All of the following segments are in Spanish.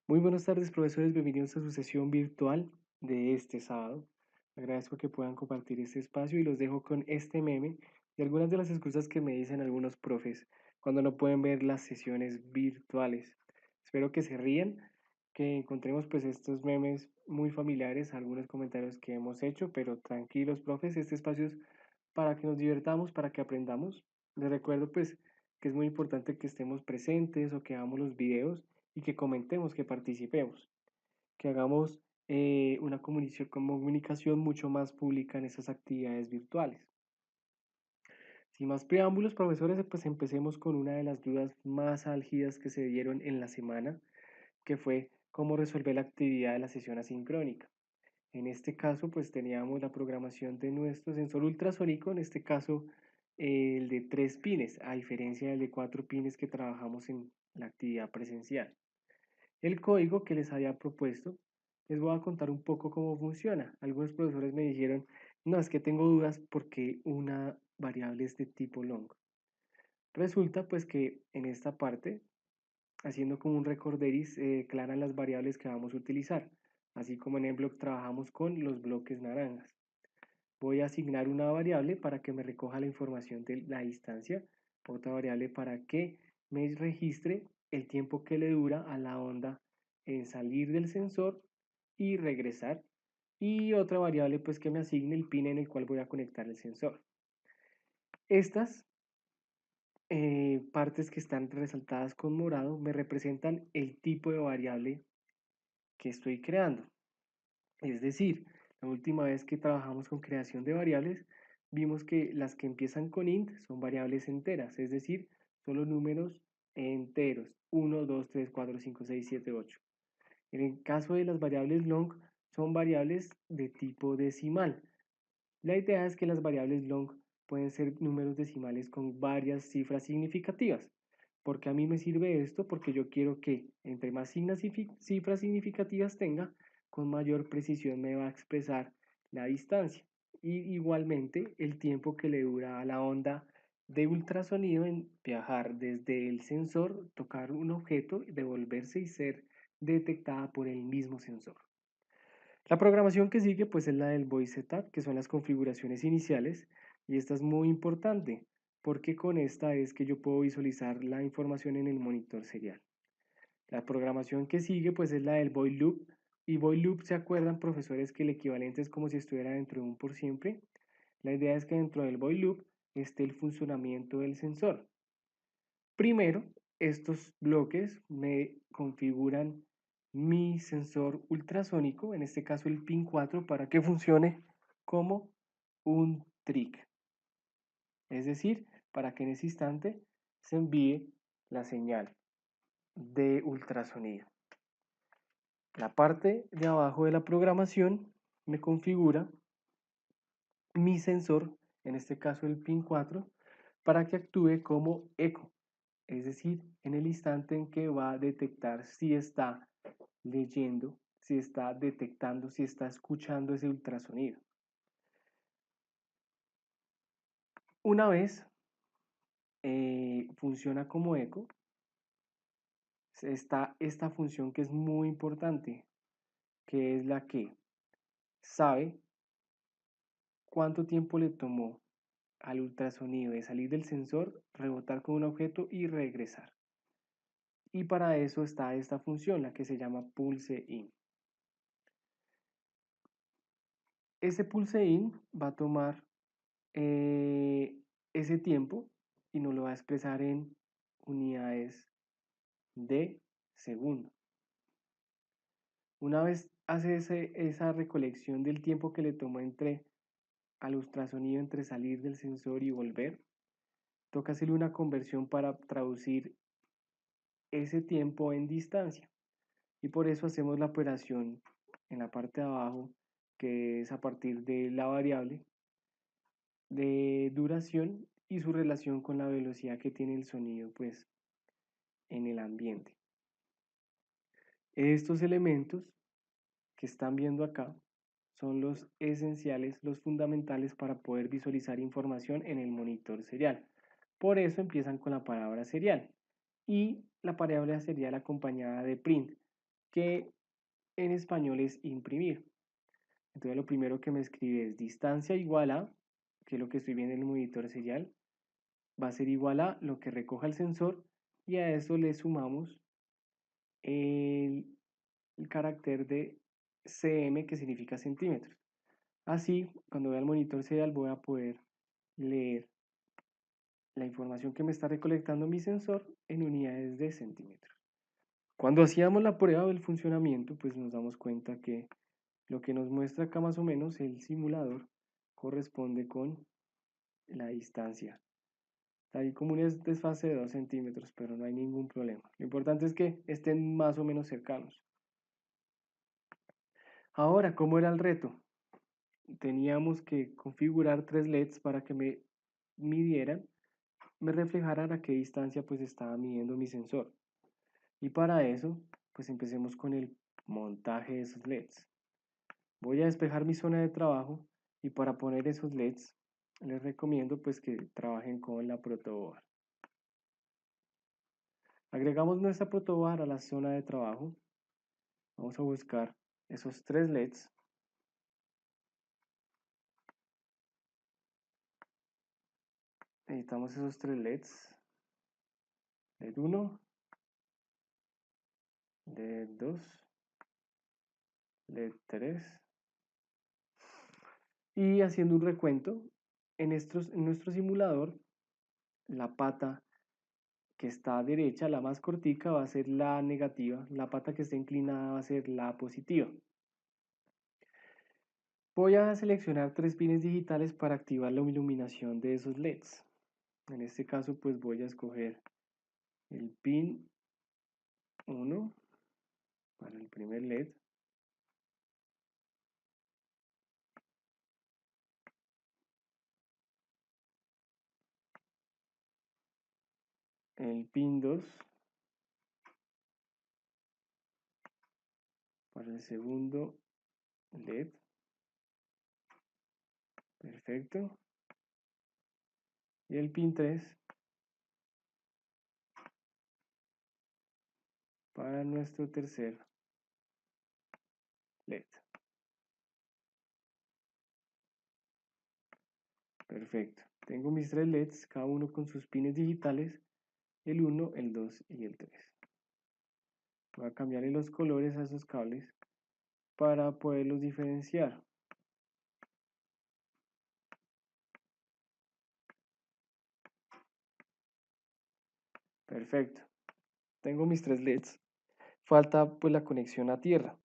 Muy buenas tardes, profesores. Bienvenidos a su sesión virtual de este sábado. Agradezco que puedan compartir este espacio y los dejo con este meme y algunas de las excusas que me dicen algunos profes cuando no pueden ver las sesiones virtuales. Espero que se rían, que encontremos pues estos memes muy familiares a algunos comentarios que hemos hecho, pero tranquilos, profes, este espacio es para que nos divertamos, para que aprendamos. Les recuerdo pues que es muy importante que estemos presentes o que hagamos los videos y que comentemos, que participemos, que hagamos una comunicación mucho más pública en esas actividades virtuales. Sin más preámbulos, profesores, pues empecemos con una de las dudas más álgidas que se dieron en la semana, que fue cómo resolver la actividad de la sesión asincrónica. En este caso, pues teníamos la programación de nuestro sensor ultrasónico, en este caso el de 3 pines, a diferencia del de 4 pines que trabajamos en la actividad presencial. El código que les había propuesto, les voy a contar un poco cómo funciona. Algunos profesores me dijeron, no, es que tengo dudas porque una variable es de tipo long. Resulta pues que en esta parte, haciendo como un recorderis, se declaran las variables que vamos a utilizar. Así como en el block trabajamos con los bloques naranjas. Voy a asignar una variable para que me recoja la información de la distancia, otra variable para que me registre el tiempo que le dura a la onda en salir del sensor y regresar, y otra variable pues que me asigne el pin en el cual voy a conectar el sensor. Estas partes que están resaltadas con morado me representan el tipo de variable que estoy creando. Es decir, la última vez que trabajamos con creación de variables, vimos que las que empiezan con int son variables enteras, es decir, son los números enteros, 1, 2, 3, 4, 5, 6, 7, 8. En el caso de las variables long, son variables de tipo decimal. La idea es que las variables long pueden ser números decimales con varias cifras significativas. ¿Porque a mí me sirve esto? Porque yo quiero que entre más cifras significativas tenga, con mayor precisión me va a expresar la distancia. Y igualmente el tiempo que le dura a la onda de ultrasonido en viajar desde el sensor, tocar un objeto, devolverse y ser detectada por el mismo sensor. La programación que sigue pues es la del voice setup, que son las configuraciones iniciales, y esta es muy importante porque con esta es que yo puedo visualizar la información en el monitor serial. La programación que sigue pues es la del void loop, y void loop, ¿se acuerdan, profesores, que el equivalente es como si estuviera dentro de un por siempre? La idea es que dentro del void loop esté el funcionamiento del sensor. Primero, estos bloques me configuran mi sensor ultrasónico, en este caso el pin 4, para que funcione como un trick. Es decir, para que en ese instante se envíe la señal de ultrasonido. La parte de abajo de la programación me configura mi sensor, en este caso el pin 4, para que actúe como eco. Es decir, en el instante en que va a detectar si está leyendo, si está detectando, si está escuchando ese ultrasonido. Una vez funciona como eco, está esta función que es muy importante, que es la que sabe cuánto tiempo le tomó al ultrasonido de salir del sensor, rebotar con un objeto y regresar. Y para eso está esta función, la que se llama pulse in. Ese pulse in va a tomar ese tiempo y nos lo va a expresar en unidades de segundo. Una vez hace esa recolección del tiempo que le tomó entre al ultrasonido, entre salir del sensor y volver, toca hacerle una conversión para traducir ese tiempo en distancia. Y por eso hacemos la operación en la parte de abajo, que es a partir de la variable de duración y su relación con la velocidad que tiene el sonido pues en el ambiente. Estos elementos que están viendo acá son los esenciales, los fundamentales para poder visualizar información en el monitor serial. Por eso empiezan con la palabra serial y la palabra serial acompañada de print, que en español es imprimir. Entonces lo primero que me escribe es distancia igual a, que es lo que estoy viendo en el monitor serial, va a ser igual a lo que recoja el sensor y a eso le sumamos el, el carácter de cm que significa centímetros. Así, cuando vea el monitor serial voy a poder leer la información que me está recolectando mi sensor en unidades de centímetros. Cuando hacíamos la prueba del funcionamiento, pues nos damos cuenta que lo que nos muestra acá más o menos el simulador corresponde con la distancia. Hay como un desfase de 2 centímetros, pero no hay ningún problema. Lo importante es que estén más o menos cercanos. Ahora, ¿cómo era el reto? Teníamos que configurar 3 LEDs para que me midieran, me reflejaran a qué distancia pues estaba midiendo mi sensor. Y para eso, pues empecemos con el montaje de esos LEDs. Voy a despejar mi zona de trabajo y para poner esos LEDs les recomiendo pues que trabajen con la protoboard. Agregamos nuestra protoboard a la zona de trabajo. Vamos a buscar esos 3 LEDs. Necesitamos esos 3 LEDs. LED 1, LED 2, LED 3. Y haciendo un recuento, en nuestro simulador, la pata que está a derecha, la más cortica, va a ser la negativa. La pata que está inclinada va a ser la positiva. Voy a seleccionar 3 pines digitales para activar la iluminación de esos LEDs. En este caso, pues voy a escoger el pin 1 para el primer LED. El pin 2 para el segundo LED. Perfecto. Y el pin 3 para nuestro tercer LED. Perfecto. Tengo mis 3 LEDs, cada uno con sus pines digitales, el 1, el 2 y el 3. Voy a cambiarle los colores a esos cables para poderlos diferenciar. Perfecto. Tengo mis 3 LEDs. Falta pues la conexión a tierra.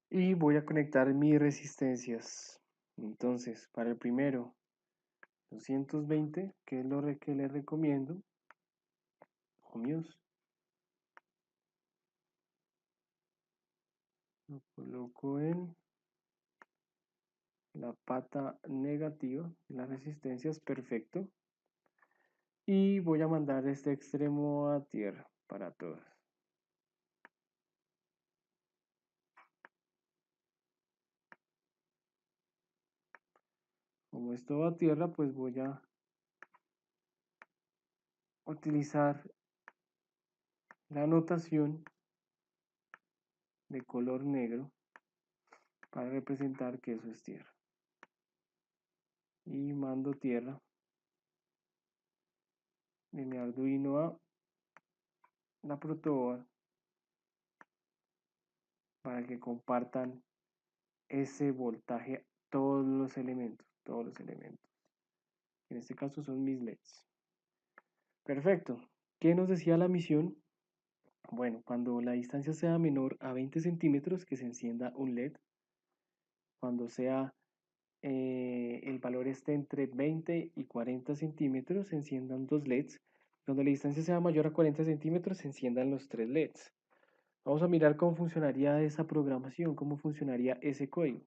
Y voy a conectar mis resistencias. Entonces, para el primero, 220, que es lo que les recomiendo. Ohmios. Lo coloco en la pata negativa, las resistencias, perfecto. Y voy a mandar este extremo a tierra para todas. Como esto va a tierra, pues voy a utilizar la notación de color negro para representar que eso es tierra. Y mando tierra de mi Arduino a la protoboard para que compartan ese voltaje todos los elementos, todos los elementos. En este caso son mis LEDs. Perfecto. ¿Qué nos decía la misión? Bueno, cuando la distancia sea menor a 20 centímetros, que se encienda un LED. Cuando sea el valor esté entre 20 y 40 centímetros, se enciendan 2 LEDs. Cuando la distancia sea mayor a 40 centímetros, se enciendan los 3 LEDs. Vamos a mirar cómo funcionaría esa programación, cómo funcionaría ese código.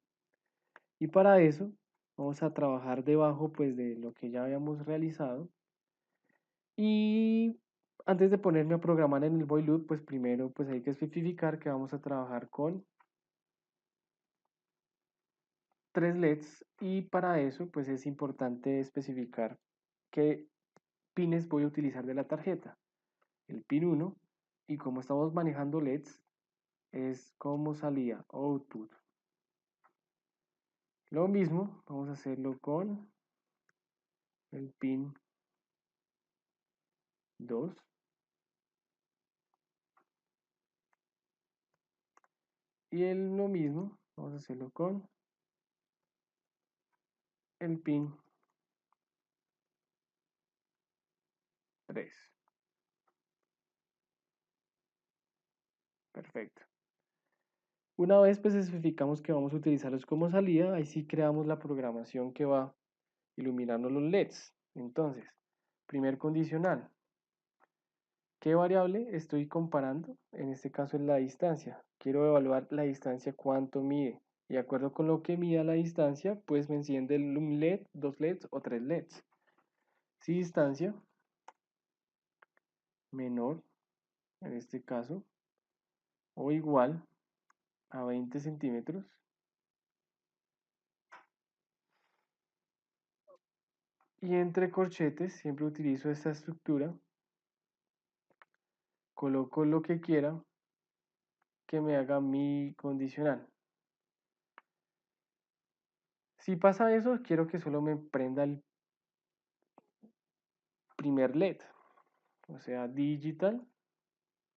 Y para eso vamos a trabajar debajo pues de lo que ya habíamos realizado. Y antes de ponerme a programar en el while loop, pues primero pues hay que especificar que vamos a trabajar con 3 LEDs y para eso pues es importante especificar qué pines voy a utilizar de la tarjeta. El pin 1 y como estamos manejando LEDs, es como salida, output. Lo mismo, vamos a hacerlo con el pin 2. Y lo mismo, vamos a hacerlo con el pin 3. Perfecto. Una vez pues especificamos que vamos a utilizarlos como salida, ahí sí creamos la programación que va a iluminarnos los LEDs. Entonces, primer condicional. ¿Qué variable estoy comparando? En este caso es la distancia. Quiero evaluar la distancia, cuánto mide. Y de acuerdo con lo que mida la distancia, pues me enciende un LED, dos LEDs o tres LEDs. Si distancia menor, en este caso, o igual a 20 centímetros, y entre corchetes, siempre utilizo esta estructura, coloco lo que quiera que me haga mi condicional. Si pasa eso, quiero que solo me prenda el primer LED, o sea, digital,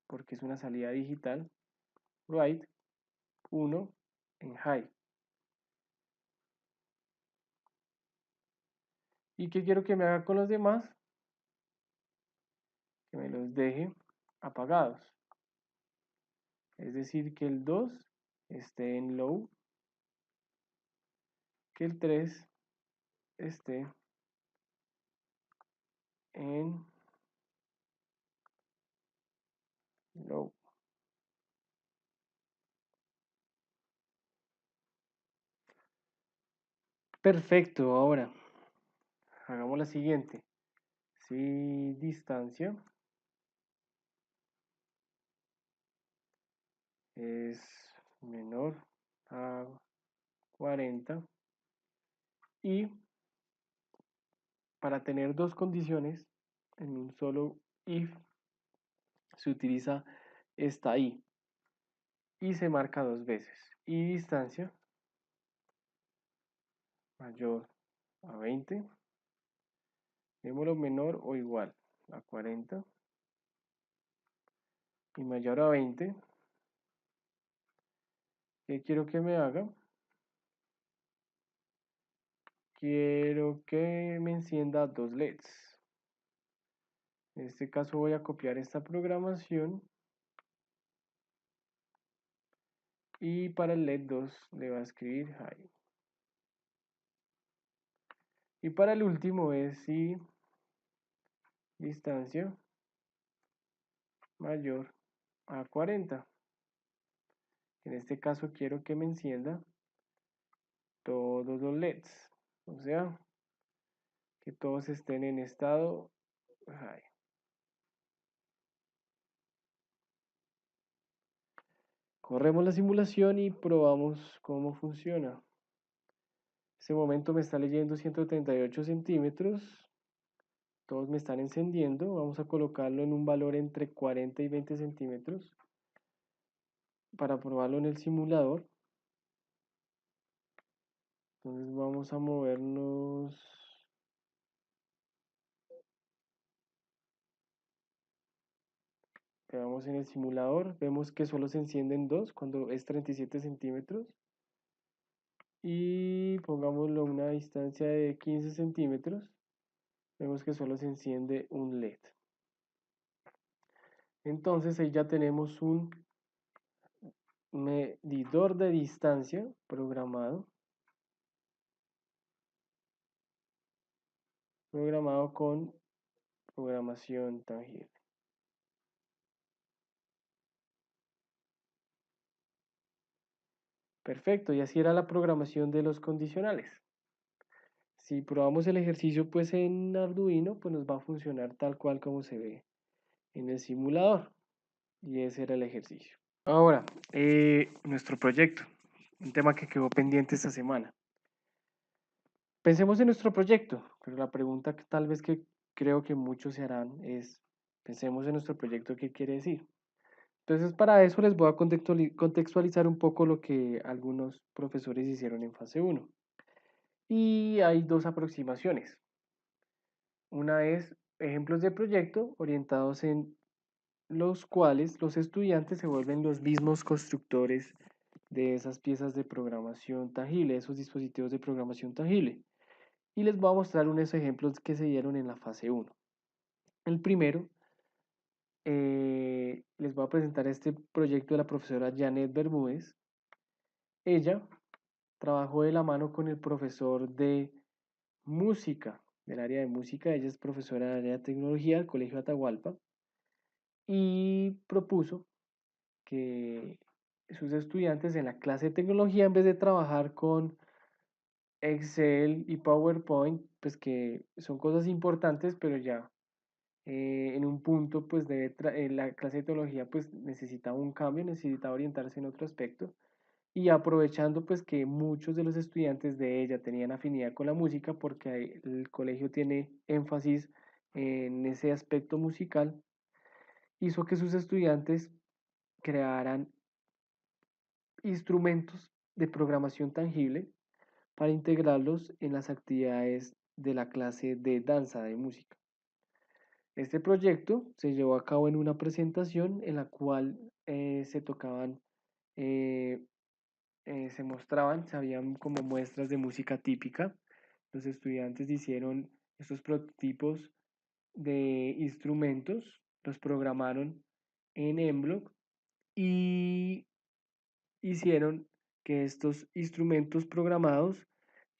porque es una salida digital, right, 1 en high. ¿Y qué quiero que me haga con los demás? Que me los deje apagados. Es decir, que el 2 esté en low, que el 3 esté en low. Perfecto, ahora hagamos la siguiente. Si distancia es menor a 40 y para tener dos condiciones en un solo if se utiliza esta i y se marca dos veces. Y distancia mayor a 20, démoslo menor o igual a 40 y mayor a 20. ¿Qué quiero que me haga? Quiero que me encienda dos LEDs. En este caso voy a copiar esta programación y para el LED 2 le va a escribir high. Y para el último es si distancia mayor a 40. En este caso quiero que me encienda todos los LEDs. O sea, que todos estén en estado high. Corremos la simulación y probamos cómo funciona. En este momento me está leyendo 138 centímetros. Todos me están encendiendo. Vamos a colocarlo en un valor entre 40 y 20 centímetros para probarlo en el simulador. Entonces vamos a movernos. Quedamos en el simulador. Vemos que solo se encienden dos cuando es 37 centímetros. Y pongámoslo a una distancia de 15 centímetros. Vemos que solo se enciende un LED. Entonces ahí ya tenemos un medidor de distancia programado con programación tangible. Perfecto, y así era la programación de los condicionales. Si probamos el ejercicio pues en Arduino, pues nos va a funcionar tal cual como se ve en el simulador. Y ese era el ejercicio. Ahora, nuestro proyecto, un tema que quedó pendiente esta semana. Pensemos en nuestro proyecto, pero la pregunta que tal vez que creo que muchos se harán es, pensemos en nuestro proyecto, ¿qué quiere decir? Entonces, para eso les voy a contextualizar un poco lo que algunos profesores hicieron en fase uno. Y hay dos aproximaciones. Una es ejemplos de proyecto orientados en los cuales los estudiantes se vuelven los mismos constructores de esas piezas de programación tangible, esos dispositivos de programación tangible. Y les voy a mostrar unos ejemplos que se dieron en la fase uno. El primero, les voy a presentar este proyecto de la profesora Janet Bermúdez. Ella trabajó de la mano con el profesor de música, del área de música. Ella es profesora del área de tecnología del Colegio Atahualpa y propuso que sus estudiantes en la clase de tecnología, en vez de trabajar con Excel y PowerPoint, pues que son cosas importantes, pero ya en un punto, pues la clase de tecnología pues necesitaba un cambio, necesitaba orientarse en otro aspecto. Y aprovechando pues que muchos de los estudiantes de ella tenían afinidad con la música, porque el colegio tiene énfasis en ese aspecto musical, hizo que sus estudiantes crearan instrumentos de programación tangible para integrarlos en las actividades de la clase de danza de música. Este proyecto se llevó a cabo en una presentación en la cual se tocaban, eh, se mostraban, se habían como muestras de música típica. Los estudiantes hicieron estos prototipos de instrumentos, los programaron en Emblock y hicieron que estos instrumentos programados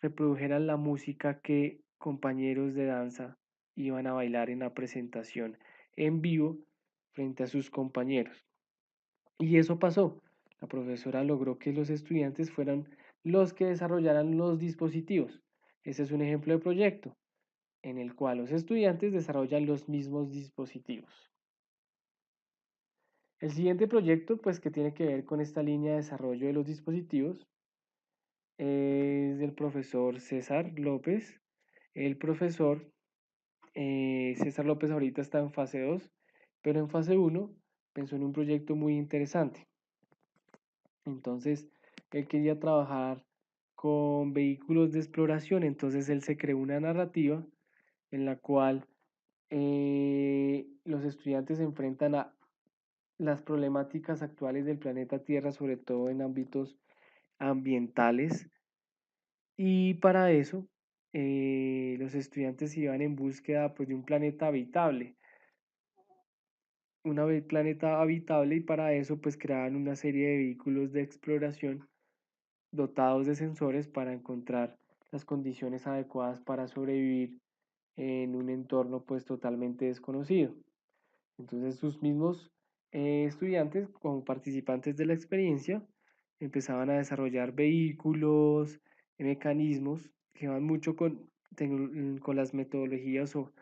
reprodujeran la música que compañeros de danza iban a bailar en la presentación en vivo frente a sus compañeros. Y eso pasó. La profesora logró que los estudiantes fueran los que desarrollaran los dispositivos. Ese es un ejemplo de proyecto en el cual los estudiantes desarrollan los mismos dispositivos. El siguiente proyecto, pues que tiene que ver con esta línea de desarrollo de los dispositivos, es del profesor César López. El profesor César López ahorita está en fase 2, pero en fase uno pensó en un proyecto muy interesante. Entonces, él quería trabajar con vehículos de exploración, entonces él se creó una narrativa en la cual los estudiantes se enfrentan a las problemáticas actuales del planeta Tierra, sobre todo en ámbitos ambientales. Y para eso, los estudiantes iban en búsqueda pues, de un planeta habitable, planeta habitable, y para eso pues creaban una serie de vehículos de exploración dotados de sensores para encontrar las condiciones adecuadas para sobrevivir en un entorno pues totalmente desconocido. Entonces sus mismos estudiantes como participantes de la experiencia empezaban a desarrollar vehículos, mecanismos que van mucho con las metodologías o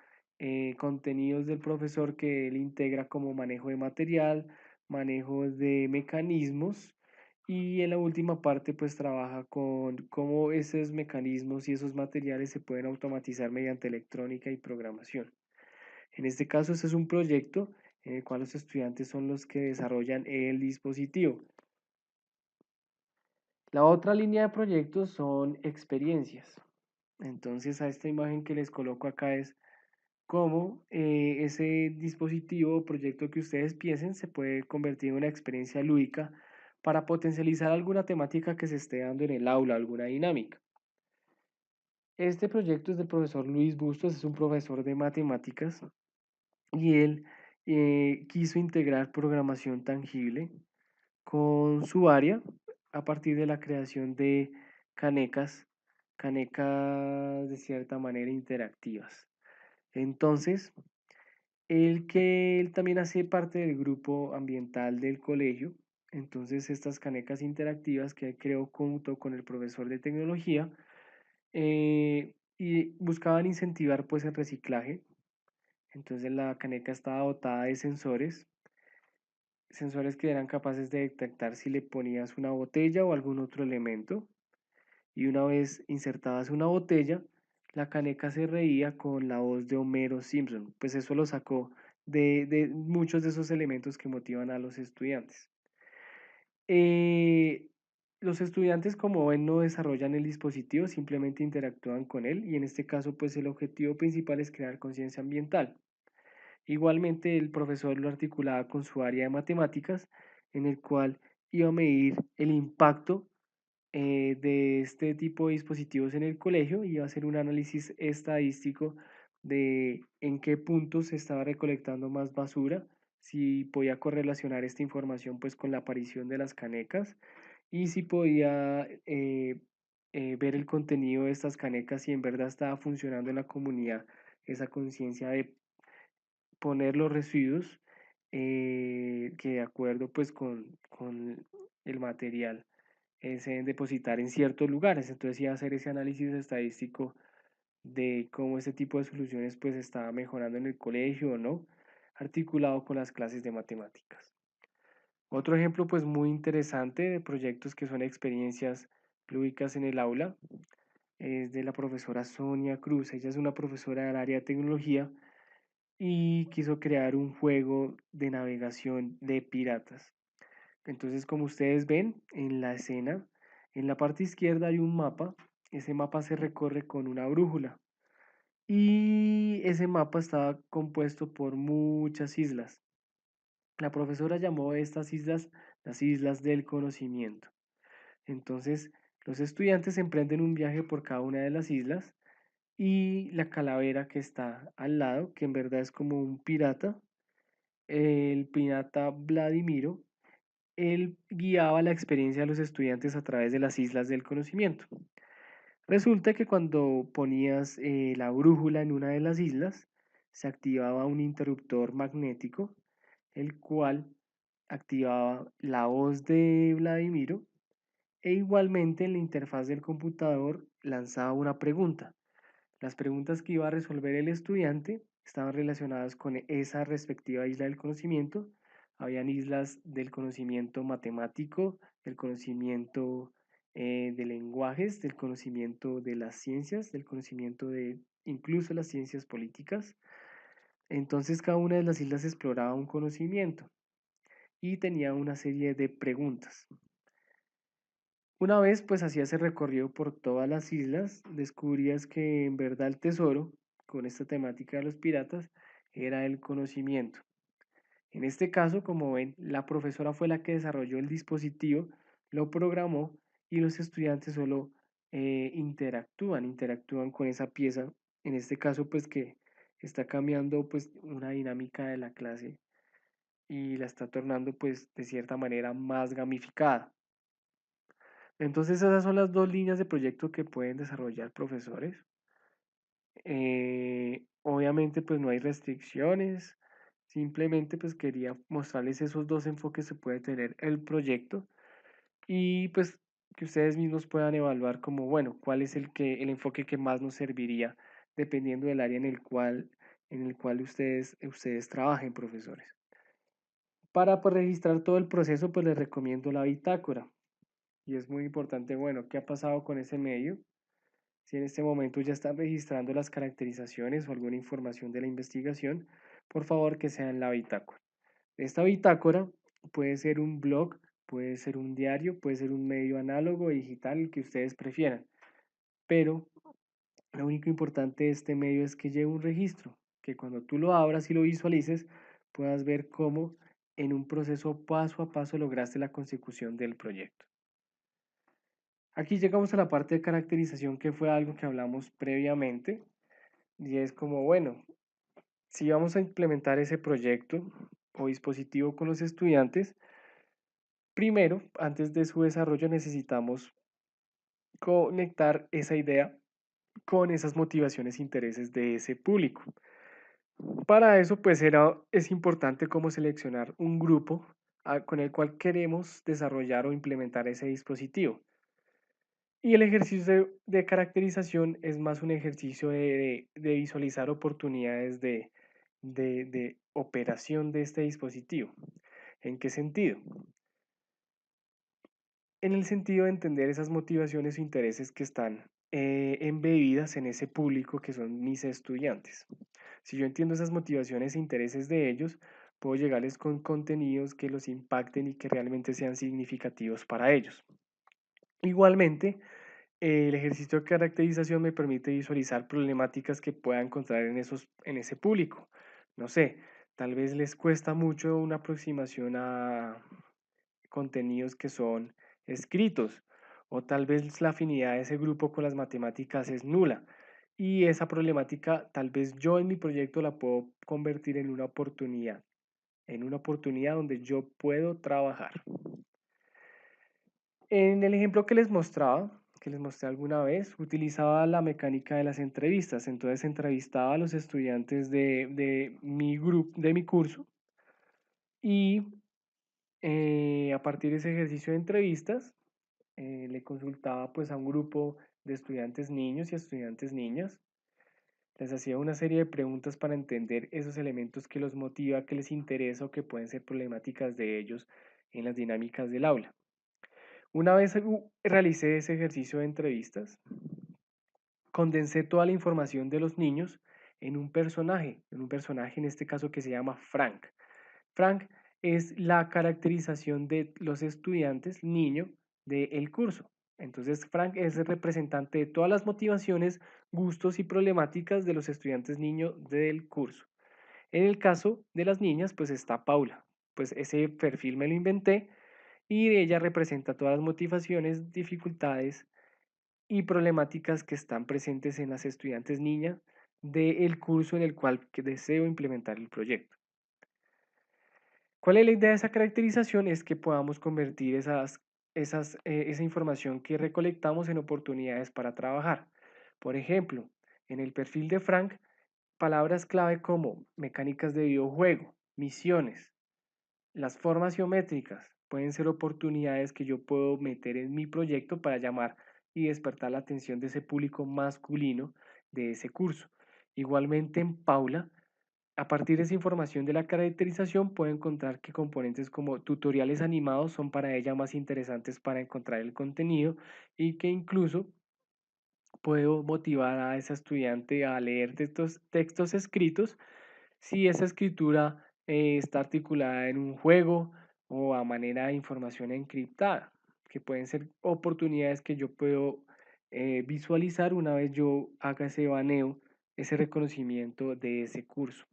contenidos del profesor que él integra como manejo de material, manejo de mecanismos y en la última parte pues trabaja con cómo esos mecanismos y esos materiales se pueden automatizar mediante electrónica y programación. En este caso, este es un proyecto en el cual los estudiantes son los que desarrollan el dispositivo. La otra línea de proyectos son experiencias. Entonces, a esta imagen que les coloco acá es cómo ese dispositivo o proyecto que ustedes piensen se puede convertir en una experiencia lúdica para potencializar alguna temática que se esté dando en el aula, alguna dinámica. Este proyecto es del profesor Luis Bustos, es un profesor de matemáticas y él quiso integrar programación tangible con su área a partir de la creación de canecas, canecas de cierta manera interactivas. Entonces, él también hace parte del grupo ambiental del colegio. Entonces, estas canecas interactivas que él creó junto con el profesor de tecnología y buscaban incentivar pues el reciclaje. Entonces la caneca estaba dotada de sensores que eran capaces de detectar si le ponías una botella o algún otro elemento. Y una vez insertabas una botella, la caneca se reía con la voz de Homero Simpson. Pues eso lo sacó de muchos de esos elementos que motivan a los estudiantes. Eh, los estudiantes, como ven, no desarrollan el dispositivo, simplemente interactúan con él y en este caso, pues el objetivo principal es crear conciencia ambiental. Igualmente, el profesor lo articulaba con su área de matemáticas, en el cual iba a medir el impacto de este tipo de dispositivos en el colegio y iba a hacer un análisis estadístico de en qué puntos se estaba recolectando más basura, si podía correlacionar esta información pues con la aparición de las canecas y si podía ver el contenido de estas canecas si en verdad estaba funcionando en la comunidad esa conciencia de poner los residuos que de acuerdo pues con el material se deben depositar en ciertos lugares. Entonces iba a hacer ese análisis estadístico de cómo ese tipo de soluciones pues estaba mejorando en el colegio o no, articulado con las clases de matemáticas. Otro ejemplo pues muy interesante de proyectos que son experiencias lúdicas en el aula es de la profesora Sonia Cruz. Ella es una profesora del área de tecnología y quiso crear un juego de navegación de piratas. Entonces, como ustedes ven en la escena, en la parte izquierda hay un mapa. Ese mapa se recorre con una brújula y ese mapa estaba compuesto por muchas islas. La profesora llamó a estas islas las islas del conocimiento. Entonces, los estudiantes emprenden un viaje por cada una de las islas y la calavera que está al lado, que en verdad es como un pirata, el pirata Vladimiro, él guiaba la experiencia de los estudiantes a través de las islas del conocimiento. Resulta que cuando ponías la brújula en una de las islas, se activaba un interruptor magnético, el cual activaba la voz de Vladimiro e igualmente en la interfaz del computador lanzaba una pregunta. Las preguntas que iba a resolver el estudiante estaban relacionadas con esa respectiva isla del conocimiento. Habían islas del conocimiento matemático, del conocimiento de lenguajes, del conocimiento de las ciencias, del conocimiento de incluso las ciencias políticas. Entonces cada una de las islas exploraba un conocimiento y tenía una serie de preguntas. Una vez pues hacías ese recorrido por todas las islas, descubrías que en verdad el tesoro, con esta temática de los piratas, era el conocimiento. En este caso, como ven, la profesora fue la que desarrolló el dispositivo, lo programó y los estudiantes solo interactúan con esa pieza. En este caso, pues que está cambiando pues una dinámica de la clase y la está tornando pues de cierta manera más gamificada. Entonces esas son las dos líneas de proyecto que pueden desarrollar profesores. Obviamente pues no hay restricciones, simplemente pues quería mostrarles esos dos enfoques que puede tener el proyecto y pues que ustedes mismos puedan evaluar como, bueno, cuál es el enfoque que más nos serviría dependiendo del área en el cual ustedes trabajen, profesores. Para pues, registrar todo el proceso, pues les recomiendo la bitácora. Y es muy importante, bueno, ¿qué ha pasado con ese medio? Si en este momento ya están registrando las caracterizaciones o alguna información de la investigación, por favor que sea en la bitácora. Esta bitácora puede ser un blog, puede ser un diario, puede ser un medio análogo o digital, el que ustedes prefieran. Pero lo único importante de este medio es que lleve un registro, que cuando tú lo abras y lo visualices, puedas ver cómo en un proceso paso a paso lograste la consecución del proyecto. Aquí llegamos a la parte de caracterización que fue algo que hablamos previamente y es como, bueno, si vamos a implementar ese proyecto o dispositivo con los estudiantes, primero, antes de su desarrollo necesitamos conectar esa idea con esas motivaciones e intereses de ese público. Para eso, pues es importante cómo seleccionar un grupo con el cual queremos desarrollar o implementar ese dispositivo. Y el ejercicio de caracterización es más un ejercicio de visualizar oportunidades de operación de este dispositivo. ¿En qué sentido? En el sentido de entender esas motivaciones o intereses que están embebidas en ese público que son mis estudiantes. Si yo entiendo esas motivaciones e intereses de ellos, puedo llegarles con contenidos que los impacten y que realmente sean significativos para ellos. Igualmente, el ejercicio de caracterización me permite visualizar problemáticas que pueda encontrar en ese público. No sé, tal vez les cuesta mucho una aproximación a contenidos que son escritos, o tal vez la afinidad de ese grupo con las matemáticas es nula. Y esa problemática tal vez yo en mi proyecto la puedo convertir en una oportunidad donde yo puedo trabajar. En el ejemplo que les mostraba, que les mostré alguna vez, utilizaba la mecánica de las entrevistas. Entonces entrevistaba a los estudiantes de mi grupo, de mi curso, y a partir de ese ejercicio de entrevistas, le consultaba pues a un grupo de estudiantes niños y estudiantes niñas. Les hacía una serie de preguntas para entender esos elementos que los motiva, que les interesa o que pueden ser problemáticas de ellos en las dinámicas del aula. Una vez realicé ese ejercicio de entrevistas, condensé toda la información de los niños en un personaje en este caso que se llama Frank. Frank es la caracterización de los estudiantes niño del curso. Entonces, Frank es el representante de todas las motivaciones, gustos y problemáticas de los estudiantes niño del curso. En el caso de las niñas, pues está Paula. Pues ese perfil me lo inventé y ella representa todas las motivaciones, dificultades y problemáticas que están presentes en las estudiantes niñas del curso en el cual deseo implementar el proyecto. ¿Cuál es la idea de esa caracterización? Es que podamos convertir esa información que recolectamos en oportunidades para trabajar. Por ejemplo, en el perfil de Frank, palabras clave como mecánicas de videojuego, misiones, las formas geométricas pueden ser oportunidades que yo puedo meter en mi proyecto para llamar y despertar la atención de ese público masculino de ese curso. Igualmente en Paula, a partir de esa información de la caracterización, puedo encontrar que componentes como tutoriales animados son para ella más interesantes para encontrar el contenido y que incluso puedo motivar a esa estudiante a leer textos escritos si esa escritura está articulada en un juego o a manera de información encriptada, que pueden ser oportunidades que yo puedo visualizar una vez yo haga ese baneo, ese reconocimiento de ese curso.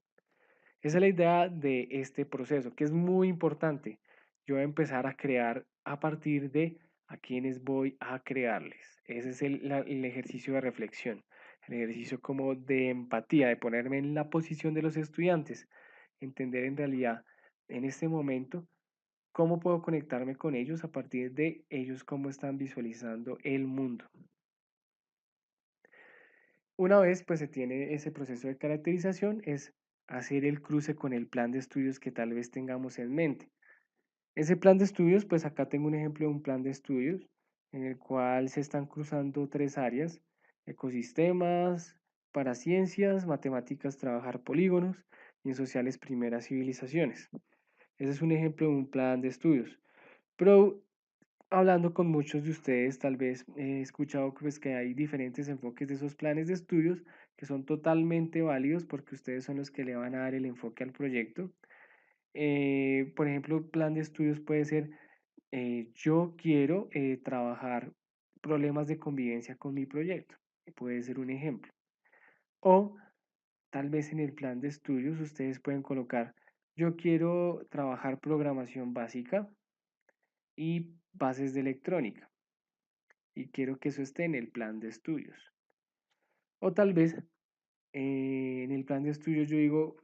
Esa es la idea de este proceso, que es muy importante. Yo voy a empezar a crear a partir de a quienes voy a crearles. Ese es el ejercicio de reflexión, el ejercicio como de empatía, de ponerme en la posición de los estudiantes, entender en realidad en este momento cómo puedo conectarme con ellos a partir de ellos cómo están visualizando el mundo. Una vez pues se tiene ese proceso de caracterización, es hacer el cruce con el plan de estudios que tal vez tengamos en mente. Ese plan de estudios, pues acá tengo un ejemplo de un plan de estudios en el cual se están cruzando tres áreas: ecosistemas, para ciencias, matemáticas, trabajar polígonos, y en sociales, primeras civilizaciones. Ese es un ejemplo de un plan de estudios. Pero hablando con muchos de ustedes, tal vez he escuchado pues, que hay diferentes enfoques de esos planes de estudios que son totalmente válidos porque ustedes son los que le van a dar el enfoque al proyecto. Por ejemplo, plan de estudios puede ser, yo quiero trabajar problemas de convivencia con mi proyecto. Puede ser un ejemplo. O tal vez en el plan de estudios ustedes pueden colocar, yo quiero trabajar programación básica y bases de electrónica. Y quiero que eso esté en el plan de estudios. O tal vez en el plan de estudios yo digo,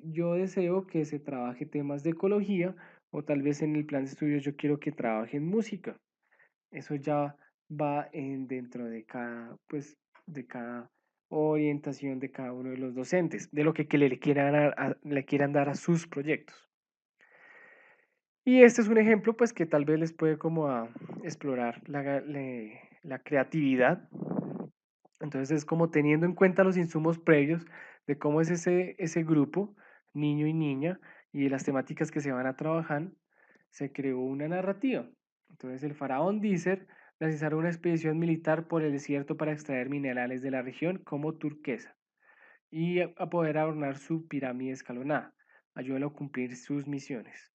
yo deseo que se trabaje temas de ecología, o tal vez en el plan de estudios yo quiero que trabajen música. Eso ya va dentro de pues, de cada orientación de cada uno de los docentes, de lo que le quieran dar a sus proyectos. Y este es un ejemplo, pues, que tal vez les puede como a explorar la creatividad. Entonces es como teniendo en cuenta los insumos previos de cómo es ese grupo, niño y niña, y de las temáticas que se van a trabajar, se creó una narrativa. Entonces el faraón Dícer realizar una expedición militar por el desierto para extraer minerales de la región como turquesa y a poder adornar su pirámide escalonada. Ayúdalo a cumplir sus misiones.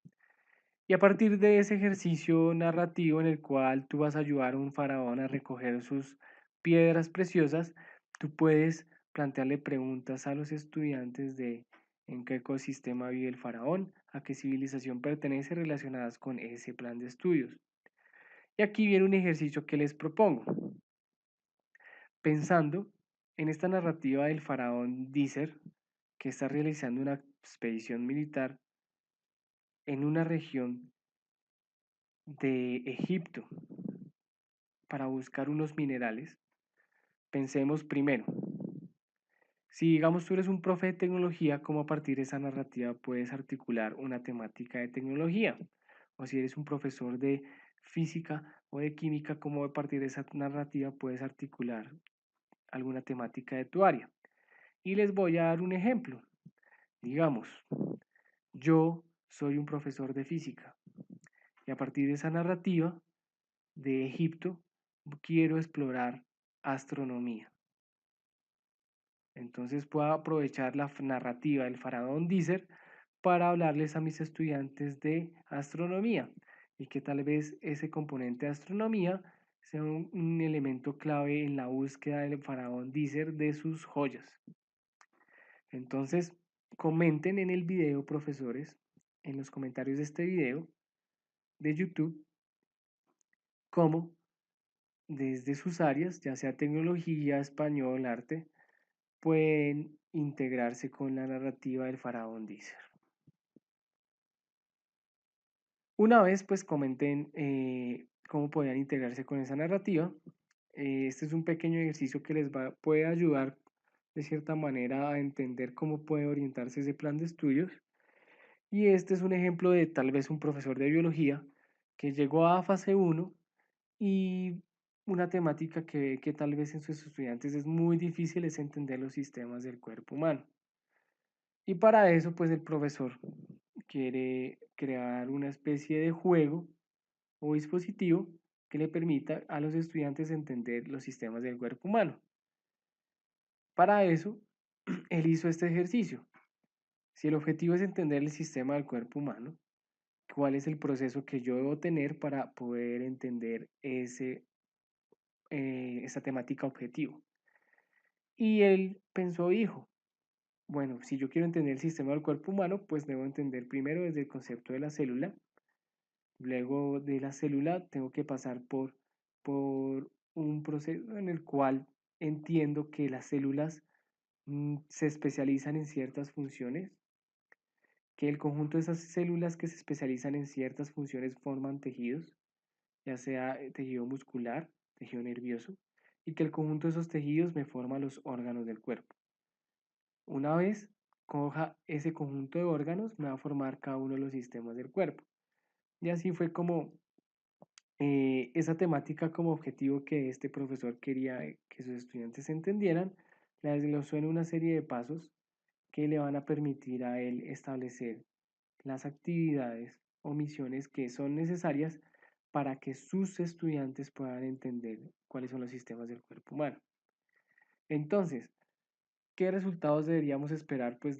Y a partir de ese ejercicio narrativo en el cual tú vas a ayudar a un faraón a recoger sus piedras preciosas, tú puedes plantearle preguntas a los estudiantes de en qué ecosistema vive el faraón, a qué civilización pertenece relacionadas con ese plan de estudios. Y aquí viene un ejercicio que les propongo. Pensando en esta narrativa del faraón Dícer, que está realizando una expedición militar en una región de Egipto para buscar unos minerales, pensemos primero, si digamos tú eres un profe de tecnología, ¿cómo a partir de esa narrativa puedes articular una temática de tecnología? O si eres un profesor de física o de química, ¿cómo a partir de esa narrativa puedes articular alguna temática de tu área? Y les voy a dar un ejemplo. Digamos, yo soy un profesor de física y a partir de esa narrativa de Egipto quiero explorar astronomía. Entonces puedo aprovechar la narrativa del faraón Dícer para hablarles a mis estudiantes de astronomía y que tal vez ese componente de astronomía sea un elemento clave en la búsqueda del faraón Dícer de sus joyas. Entonces, comenten en el video, profesores, en los comentarios de este video de YouTube, cómo desde sus áreas, ya sea tecnología, español, arte, pueden integrarse con la narrativa del faraón Dícer. Una vez pues comenten cómo podrían integrarse con esa narrativa. Este es un pequeño ejercicio que puede ayudar de cierta manera a entender cómo puede orientarse ese plan de estudios. Y este es un ejemplo de tal vez un profesor de biología que llegó a fase 1 y una temática que tal vez en sus estudiantes es muy difícil es entender los sistemas del cuerpo humano. Y para eso, pues el profesor quiere crear una especie de juego o dispositivo que le permita a los estudiantes entender los sistemas del cuerpo humano. Para eso, él hizo este ejercicio. Si el objetivo es entender el sistema del cuerpo humano, ¿cuál es el proceso que yo debo tener para poder entender esa temática objetivo? Y él pensó, dijo, bueno, si yo quiero entender el sistema del cuerpo humano, pues debo entender primero desde el concepto de la célula. Luego de la célula tengo que pasar por un proceso en el cual entiendo que las células se especializan en ciertas funciones, que el conjunto de esas células que se especializan en ciertas funciones forman tejidos, ya sea tejido muscular, tejido nervioso, y que el conjunto de esos tejidos me forma los órganos del cuerpo. Una vez coja ese conjunto de órganos, me va a formar cada uno de los sistemas del cuerpo. Y así fue como esa temática como objetivo que este profesor quería que sus estudiantes entendieran, le desglosó en una serie de pasos que le van a permitir a él establecer las actividades o misiones que son necesarias para que sus estudiantes puedan entender cuáles son los sistemas del cuerpo humano. Entonces, ¿qué resultados deberíamos esperar pues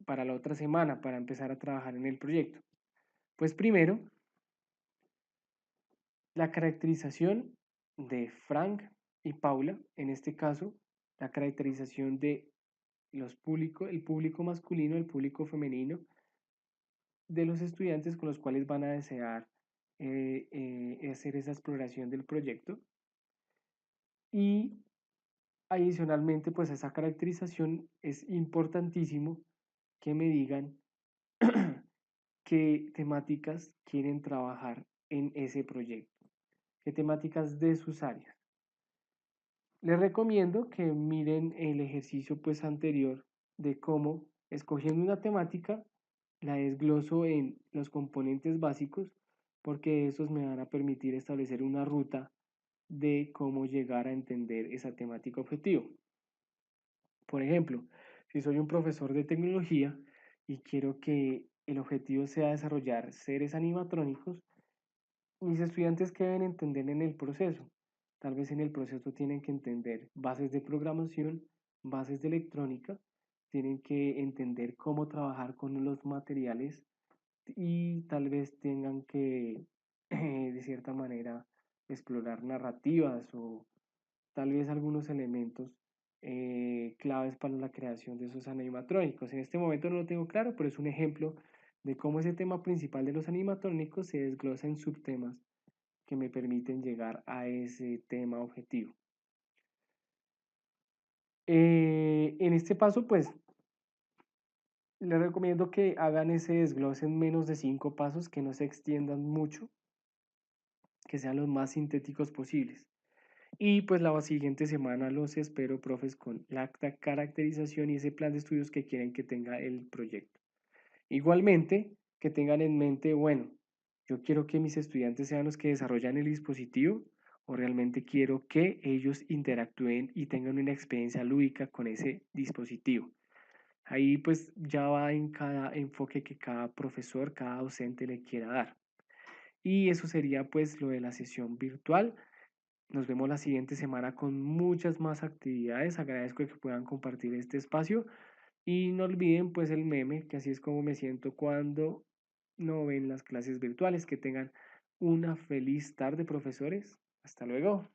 para la otra semana, para empezar a trabajar en el proyecto? Pues primero, la caracterización de Frank y Paula, en este caso, la caracterización de el público masculino, el público femenino, de los estudiantes con los cuales van a desear hacer esa exploración del proyecto. Y adicionalmente, pues a esa caracterización es importantísimo que me digan qué temáticas quieren trabajar en ese proyecto, qué temáticas de sus áreas. Les recomiendo que miren el ejercicio pues anterior de cómo escogiendo una temática la desgloso en los componentes básicos porque esos me van a permitir establecer una ruta de cómo llegar a entender esa temática objetivo. Por ejemplo, si soy un profesor de tecnología y quiero que el objetivo sea desarrollar seres animatrónicos, Mis estudiantes que deben entender en el proceso. Tal vez en el proceso tienen que entender bases de programación, bases de electrónica, tienen que entender cómo trabajar con los materiales y tal vez tengan que, de cierta manera, explorar narrativas o tal vez algunos elementos claves para la creación de esos animatrónicos. En este momento no lo tengo claro, pero es un ejemplo de cómo ese tema principal de los animatrónicos se desglosa en subtemas que me permiten llegar a ese tema objetivo. En este paso, pues les recomiendo que hagan ese desglose en menos de 5 pasos, que no se extiendan mucho, que sean los más sintéticos posibles. Y pues la siguiente semana los espero, profes, con la caracterización y ese plan de estudios que quieren que tenga el proyecto. Igualmente, que tengan en mente, bueno, yo quiero que mis estudiantes sean los que desarrollan el dispositivo o realmente quiero que ellos interactúen y tengan una experiencia lúdica con ese dispositivo. Ahí pues ya va en cada enfoque que cada profesor, cada docente le quiera dar. Y eso sería pues lo de la sesión virtual. Nos vemos la siguiente semana con muchas más actividades. Agradezco que puedan compartir este espacio y no olviden pues el meme, que así es como me siento cuando no ven las clases virtuales. Que tengan una feliz tarde, profesores. Hasta luego.